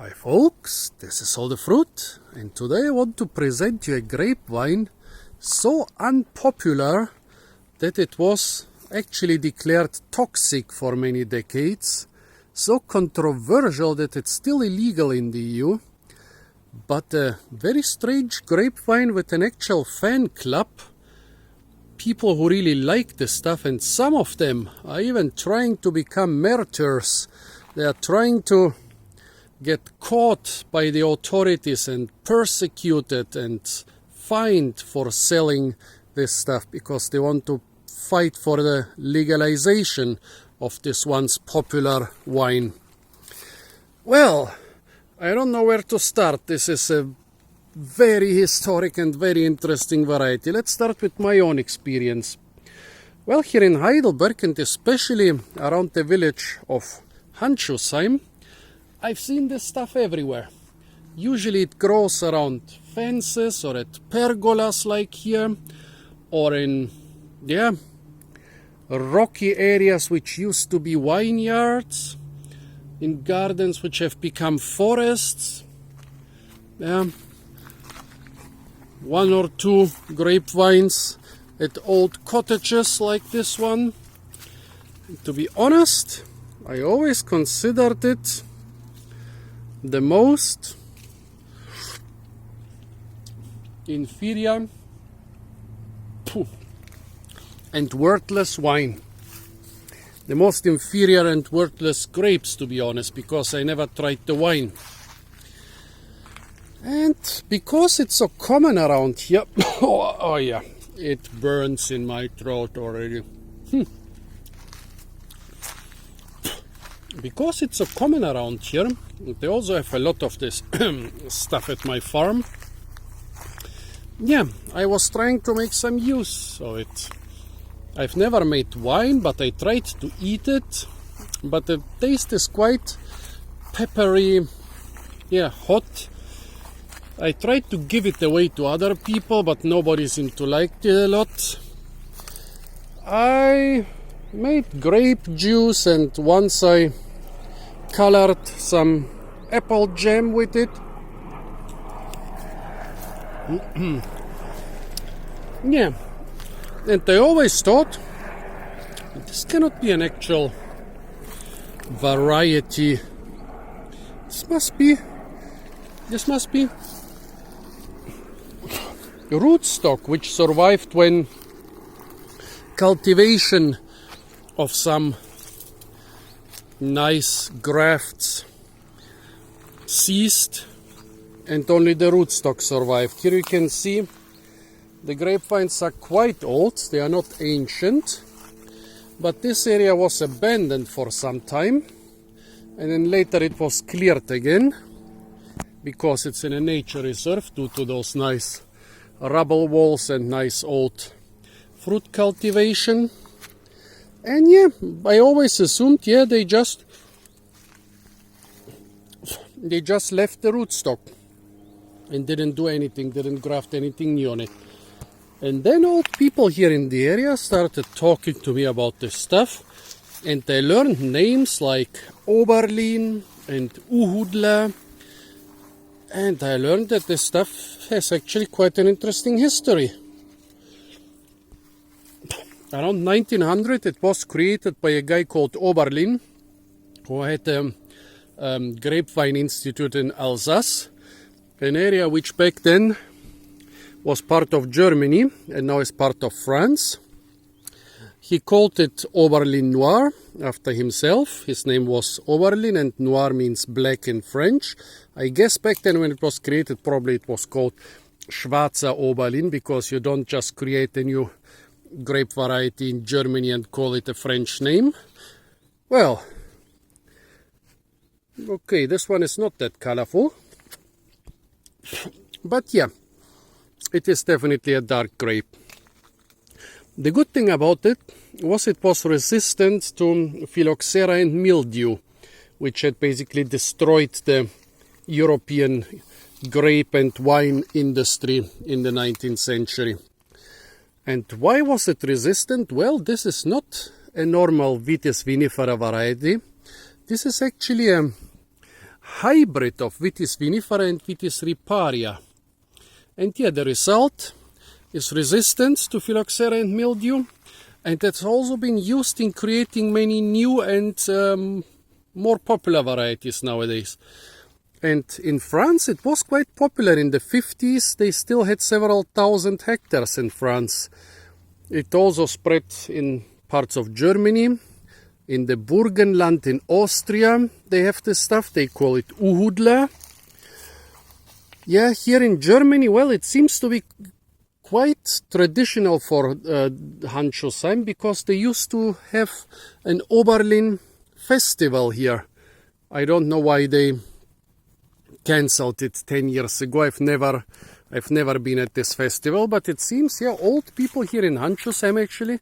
Hi folks, this is All the Fruit, and today I want to present you a grapevine so unpopular that it was actually declared toxic for many decades, so controversial that it's still illegal in the EU, but a very strange grapevine with an actual fan club, people who really like the stuff, and some of them are even trying to become martyrs. They are trying to get caught by the authorities and persecuted and fined for selling this stuff because they want to fight for the legalization of this once popular wine. Well, I don't know where to start. This is a very historic and very interesting variety. Let's start with my own experience. Well, here in Heidelberg, and especially around the village of Handschuhsheim, I've seen this stuff everywhere. Usually it grows around fences or at pergolas like here, or in rocky areas which used to be vineyards, in gardens which have become forests. One or two grapevines at old cottages like this one. To be honest, I always considered it the most inferior and worthless wine. The most inferior and worthless grapes, to be honest, because I never tried the wine. And because it's so common around here, oh yeah, it burns in my throat already. Because it's so common around here, they also have a lot of this stuff at my farm. Yeah, I was trying to make some use of it. I've never made wine, but I tried to eat it. But the taste is quite peppery, hot. I tried to give it away to other people, but nobody seemed to like it a lot. I made grape juice, and once I colored some apple jam with it. Yeah, and I always thought this cannot be an actual variety. This must be rootstock which survived when cultivation of some nice grafts ceased and only the rootstock survived. Here you can see the grapevines are quite old, they are not ancient, but this area was abandoned for some time, and then later it was cleared again because it's in a nature reserve due to those nice rubble walls and nice old fruit cultivation. And I always assumed, they just left the rootstock and didn't do anything, didn't graft anything new on it. And then old people here in the area started talking to me about this stuff, and they learned names like Oberlin and Uhudler, and I learned that this stuff has actually quite an interesting history. Around 1900 it was created by a guy called Oberlin, who had a grapevine institute in Alsace, an area which back then was part of Germany and now is part of France. He called it Oberlin Noir after himself. His name was Oberlin, and Noir means black in French. I guess back then when it was created, probably it was called Schwarzer Oberlin, because you don't just create a new grape variety in Germany and call it a French name. Well, okay, this one is not that colorful, but it is definitely a dark grape. The good thing about it was resistant to phylloxera and mildew, which had basically destroyed the European grape and wine industry in the 19th century. And why was it resistant? Well, this is not a normal Vitis vinifera variety. This is actually a hybrid of Vitis vinifera and Vitis riparia. And yeah, the result is resistance to phylloxera and mildew, and it's also been used in creating many new and more popular varieties nowadays. And in France it was quite popular in the 50s. They still had several thousand hectares in France. It also spread in parts of Germany. In the Burgenland in Austria they have this stuff, they call it Uhudler. Yeah, here in Germany, well, it seems to be quite traditional for Handschuhsheim, because they used to have an Oberlin festival here. I don't know why they cancelled it 10 years ago. I've never been at this festival, but it seems, yeah, old people here in Handschuhsheim actually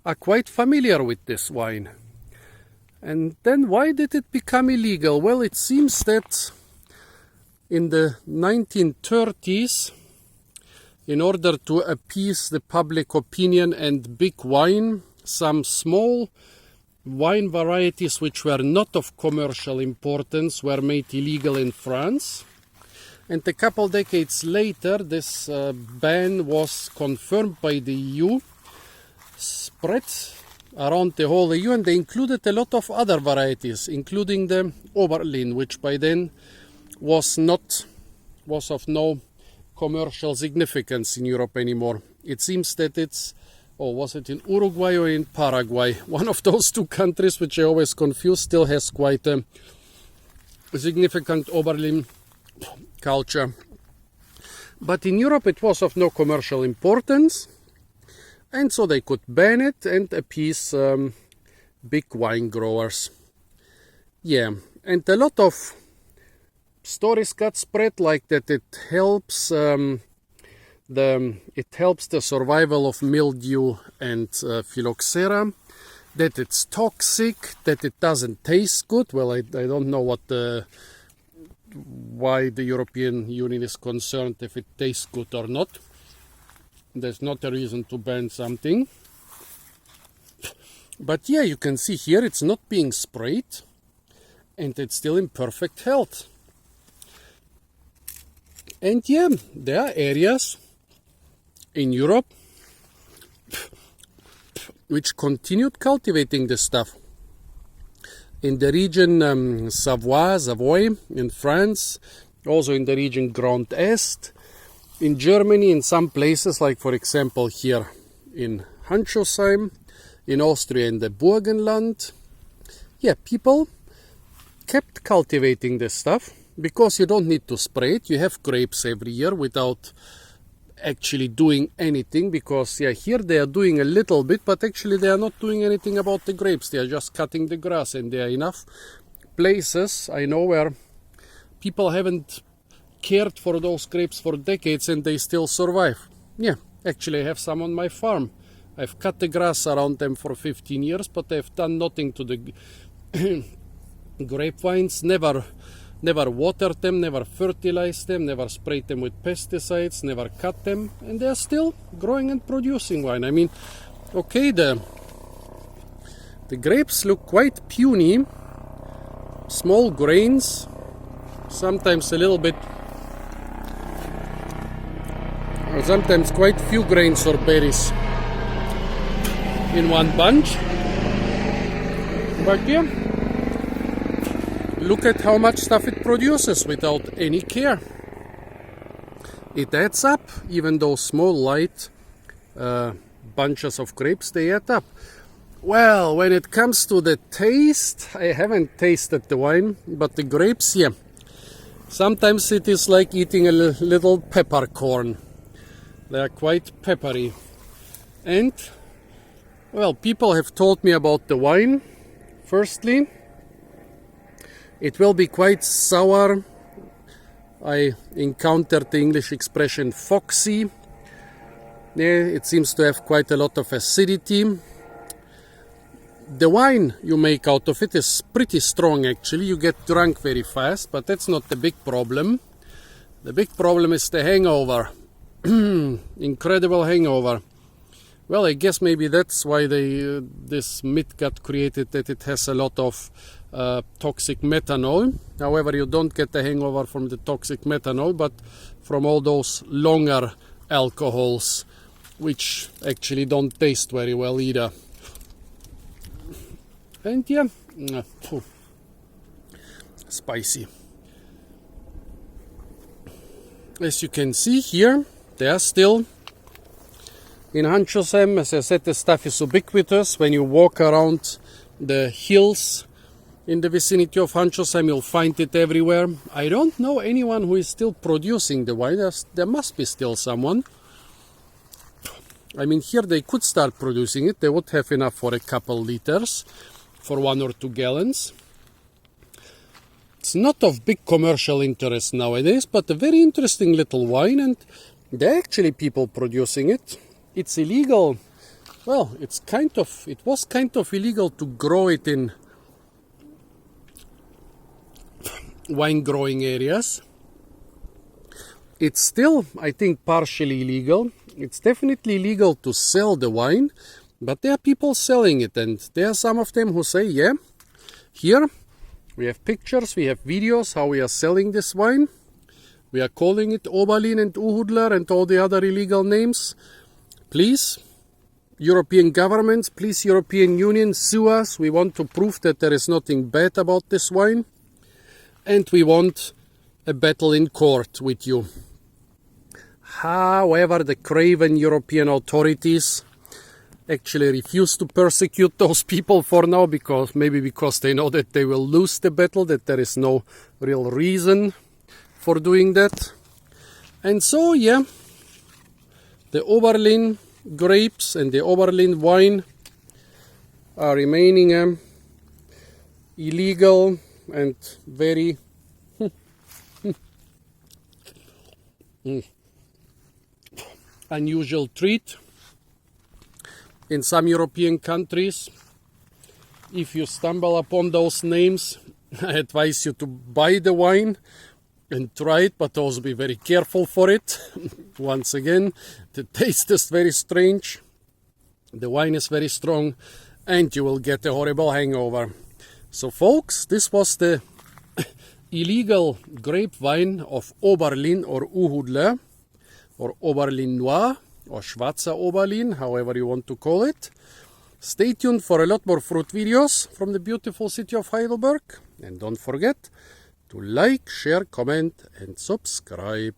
are quite familiar with this wine. And then why did it become illegal? Well, it seems that in the 1930s, in order to appease the public opinion and big wine, some small wine varieties which were not of commercial importance were made illegal in France. And a couple decades later, this ban was confirmed by the EU, spread around the whole EU, and they included a lot of other varieties, including the Oberlin, which by then was of no commercial significance in Europe anymore. It seems that it's, was it in Uruguay or in Paraguay? One of those two countries, which I always confuse, still has quite a significant Oberlin culture. But in Europe it was of no commercial importance, and so they could ban it and appease big wine growers. Yeah, and a lot of stories got spread like that it helps the survival of mildew and phylloxera, that it's toxic, that it doesn't taste good. Well, I don't know why the European Union is concerned if it tastes good or not. There's not a reason to ban something. But yeah, you can see here it's not being sprayed and it's still in perfect health. And yeah, there are areas in Europe which continued cultivating this stuff. In the region Savoy in France, also in the region Grand Est, in Germany, in some places, like for example here in Handschuhsheim, in Austria in the Burgenland. Yeah, people kept cultivating this stuff because you don't need to spray it. You have grapes every year without actually doing anything, because yeah, here they are doing a little bit, but actually they are not doing anything about the grapes. They are just cutting the grass, and there are enough places I know where people haven't cared for those grapes for decades and they still survive. Yeah, actually I have some on my farm. I've cut the grass around them for 15 years, but I've done nothing to the grapevines, never watered them, never fertilized them, never sprayed them with pesticides, never cut them, and they're still growing and producing wine. I mean, okay, the grapes look quite puny, small grains, sometimes a little bit, or sometimes quite few grains or berries in one bunch. But yeah, look at how much stuff it produces without any care. It adds up, even those small light bunches of grapes, they add up. Well, when it comes to the taste, I haven't tasted the wine, but the grapes, yeah. Sometimes it is like eating a little peppercorn. They are quite peppery. And, well, people have told me about the wine. Firstly, it will be quite sour. I encountered the English expression foxy. Yeah, it seems to have quite a lot of acidity. The wine you make out of it is pretty strong actually. You get drunk very fast, but that's not the big problem. The big problem is the hangover. Incredible hangover. Well, I guess maybe that's why this myth got created, that it has a lot of toxic methanol. However, you don't get the hangover from the toxic methanol, but from all those longer alcohols, which actually don't taste very well either. And yeah, spicy. As you can see here, they are still in Hanchosem. As I said, the stuff is ubiquitous. When you walk around the hills in the vicinity of Hanchosem, you'll find it everywhere. I don't know anyone who is still producing the wine. There must be still someone. I mean, here they could start producing it. They would have enough for a couple liters, for 1 or 2 gallons. It's not of big commercial interest nowadays, but a very interesting little wine, and there are actually people producing it. It's illegal. Well, it was kind of illegal to grow it in wine growing areas. It's still, I think, partially illegal. It's definitely legal to sell the wine, but there are people selling it, and there are some of them who say, yeah, here we have pictures, we have videos how we are selling this wine. We are calling it Oberlin and Uhudler and all the other illegal names. Please, European governments, please, European Union, sue us. We want to prove that there is nothing bad about this wine. And we want a battle in court with you. However, the craven European authorities actually refuse to persecute those people for now, because they know that they will lose the battle, that there is no real reason for doing that. And so, yeah, the Oberlin grapes and the Oberlin wine are remaining illegal and very unusual treat in some European countries. If you stumble upon those names, I advise you to buy the wine and try it, but also be very careful for it. Once again, the taste is very strange, the wine is very strong, and you will get a horrible hangover. So folks, this was the illegal grapevine of Oberlin or Uhudler, or Oberlin Noir, or Schwarzer Oberlin, however you want to call it. Stay tuned for a lot more fruit videos from the beautiful city of Heidelberg. And don't forget to like, share, comment and subscribe.